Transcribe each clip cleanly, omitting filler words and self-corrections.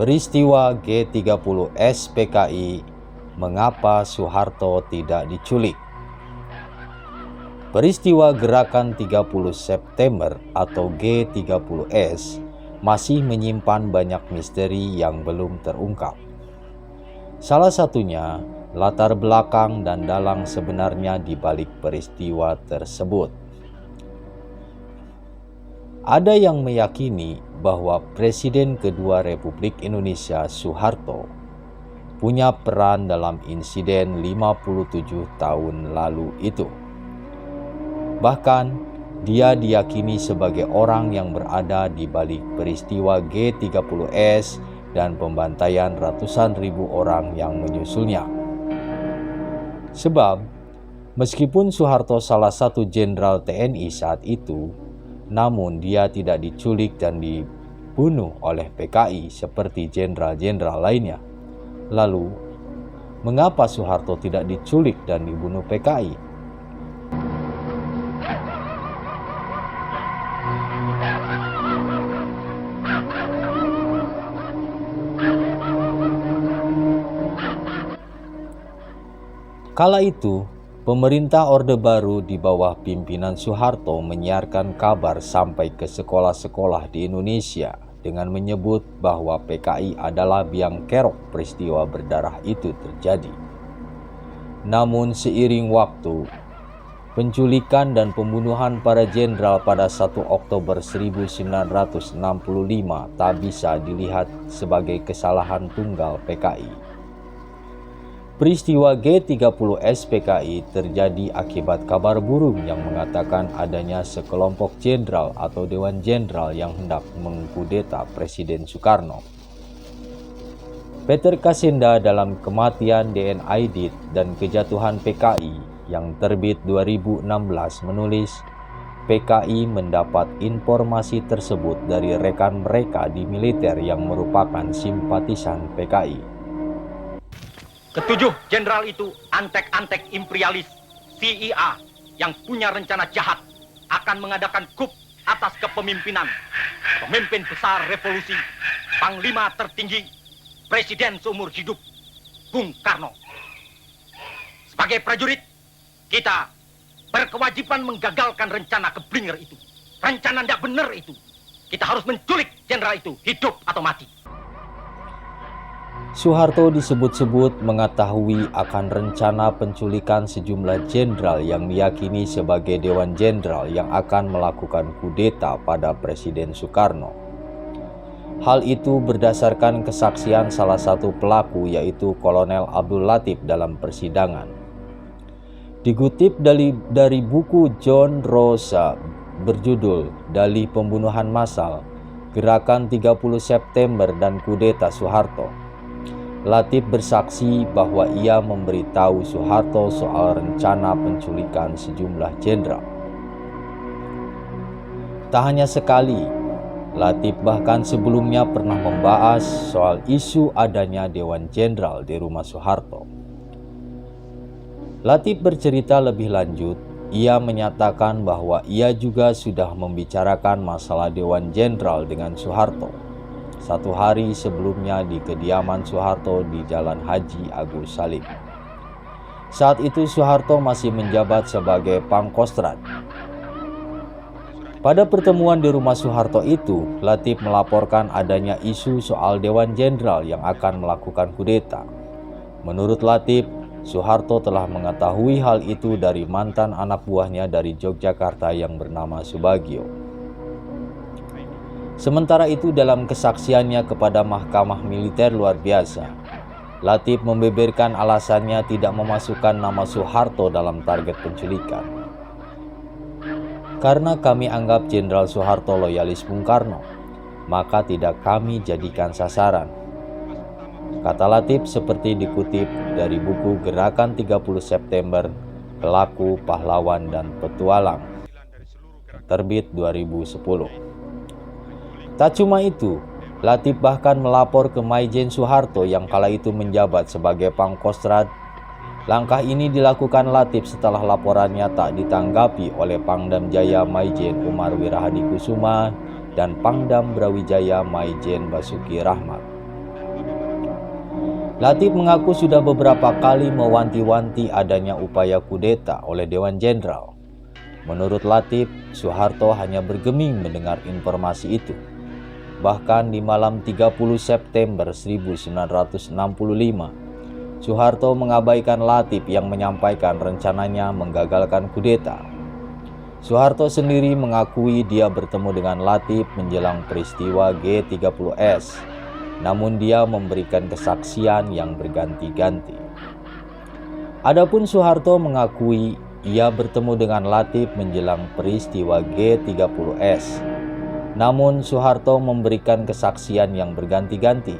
Peristiwa G30 SPKI, mengapa Soeharto tidak diculik? Peristiwa Gerakan 30 September atau G30S masih menyimpan banyak misteri yang belum terungkap. Salah satunya, latar belakang dan dalang sebenarnya di balik peristiwa tersebut. Ada yang meyakini bahwa Presiden kedua Republik Indonesia Soeharto punya peran dalam insiden 57 tahun lalu itu. Bahkan, dia diyakini sebagai orang yang berada di balik peristiwa G30S dan pembantaian ratusan ribu orang yang menyusulnya. Sebab, meskipun Soeharto salah satu jenderal TNI saat itu, namun dia tidak diculik dan dibunuh oleh PKI seperti jenderal-jenderal lainnya. Lalu, mengapa Soeharto tidak diculik dan dibunuh PKI? Kala itu, pemerintah Orde Baru di bawah pimpinan Soeharto menyiarkan kabar sampai ke sekolah-sekolah di Indonesia dengan menyebut bahwa PKI adalah biang kerok peristiwa berdarah itu terjadi. Namun seiring waktu, penculikan dan pembunuhan para jenderal pada 1 Oktober 1965 tak bisa dilihat sebagai kesalahan tunggal PKI. Peristiwa G30 SPKI terjadi akibat kabar burung yang mengatakan adanya sekelompok jenderal atau Dewan Jenderal yang hendak mengkudeta Presiden Soekarno. Peter Kasenda dalam Kematian DN Aidit dan Kejatuhan PKI yang terbit 2016 menulis, PKI mendapat informasi tersebut dari rekan mereka di militer yang merupakan simpatisan PKI. Ketujuh jenderal itu antek-antek imperialis CIA yang punya rencana jahat akan mengadakan coup atas kepemimpinan pemimpin besar revolusi, panglima tertinggi, presiden seumur hidup, Bung Karno. Sebagai prajurit, kita berkewajiban menggagalkan rencana keblinger itu. Rencana tidak benar itu. Kita harus menculik jenderal itu, hidup atau mati. Soeharto disebut-sebut mengetahui akan rencana penculikan sejumlah jenderal yang diyakini sebagai Dewan Jenderal yang akan melakukan kudeta pada Presiden Soekarno. Hal itu berdasarkan kesaksian salah satu pelaku yaitu Kolonel Abdul Latif dalam persidangan. Dikutip dari buku John Rosa berjudul Dalih Pembunuhan Massal, Gerakan 30 September dan Kudeta Soeharto, Latif bersaksi bahwa ia memberitahu Soeharto soal rencana penculikan sejumlah jenderal. Tak hanya sekali, Latif bahkan sebelumnya pernah membahas soal isu adanya Dewan Jenderal di rumah Soeharto. Latif bercerita lebih lanjut, ia menyatakan bahwa ia juga sudah membicarakan masalah Dewan Jenderal dengan Soeharto 1 hari sebelumnya di kediaman Soeharto di Jalan Haji Agus Salim. Saat itu Soeharto masih menjabat sebagai Pangkostrat. Pada pertemuan di rumah Soeharto itu, Latif melaporkan adanya isu soal Dewan Jenderal yang akan melakukan kudeta. Menurut Latif, Soeharto telah mengetahui hal itu dari mantan anak buahnya dari Yogyakarta yang bernama Subagio. Sementara itu dalam kesaksiannya kepada Mahkamah Militer Luar Biasa, Latif membeberkan alasannya tidak memasukkan nama Soeharto dalam target penculikan. Karena kami anggap Jenderal Soeharto loyalis Bung Karno, maka tidak kami jadikan sasaran, kata Latif seperti dikutip dari buku Gerakan 30 September, Pelaku, Pahlawan, dan Petualang, terbit 2010. Tak cuma itu, Latif bahkan melapor ke Maijen Soeharto yang kala itu menjabat sebagai Pangkostrat. Langkah ini dilakukan Latif setelah laporannya tak ditanggapi oleh Pangdam Jaya Maijen Umar Wirahadi Kusuma dan Pangdam Brawijaya Maijen Basuki Rahmat. Latif mengaku sudah beberapa kali mewanti-wanti adanya upaya kudeta oleh Dewan Jenderal. Menurut Latif, Soeharto hanya bergeming mendengar informasi itu. Bahkan di malam 30 September 1965, Soeharto mengabaikan Latif yang menyampaikan rencananya menggagalkan kudeta. Soeharto sendiri mengakui dia bertemu dengan Latif menjelang peristiwa G30S, namun dia memberikan kesaksian yang berganti-ganti. Adapun Soeharto mengakui ia bertemu dengan Latif menjelang peristiwa G30S, namun Soeharto memberikan kesaksian yang berganti-ganti.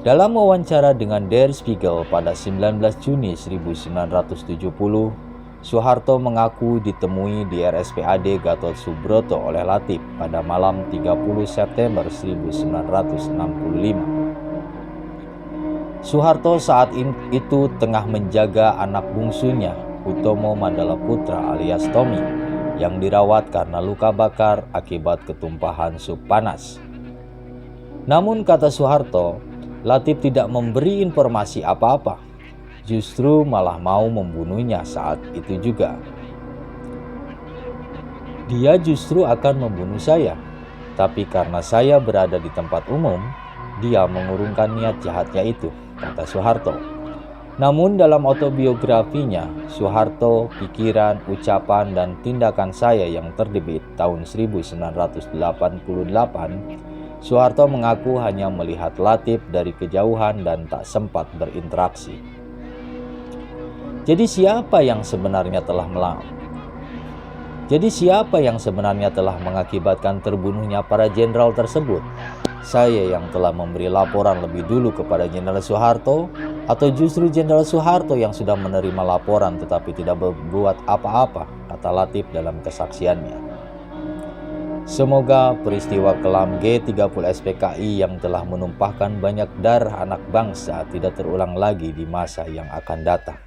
Dalam wawancara dengan Der Spiegel pada 19 Juni 1970, Soeharto mengaku ditemui di RSPAD Gatot Subroto oleh Latif pada malam 30 September 1965. Soeharto saat itu tengah menjaga anak bungsunya, Hutomo Mandala Putra alias Tommy, yang dirawat karena luka bakar akibat ketumpahan sup panas. Namun kata Soeharto, Latif tidak memberi informasi apa-apa. Justru malah mau membunuhnya saat itu juga. Dia justru akan membunuh saya, tapi karena saya berada di tempat umum, dia mengurungkan niat jahatnya itu, kata Soeharto. Namun dalam autobiografinya, Soeharto, pikiran, ucapan, dan tindakan saya yang terbit tahun 1988, Soeharto mengaku hanya melihat Latif dari kejauhan dan tak sempat berinteraksi. Jadi siapa yang sebenarnya telah mengakibatkan terbunuhnya para jenderal tersebut? Saya yang telah memberi laporan lebih dulu kepada Jenderal Soeharto, atau justru Jenderal Soeharto yang sudah menerima laporan tetapi tidak berbuat apa-apa, kata Latif dalam kesaksiannya. Semoga peristiwa kelam G30 SPKI yang telah menumpahkan banyak darah anak bangsa tidak terulang lagi di masa yang akan datang.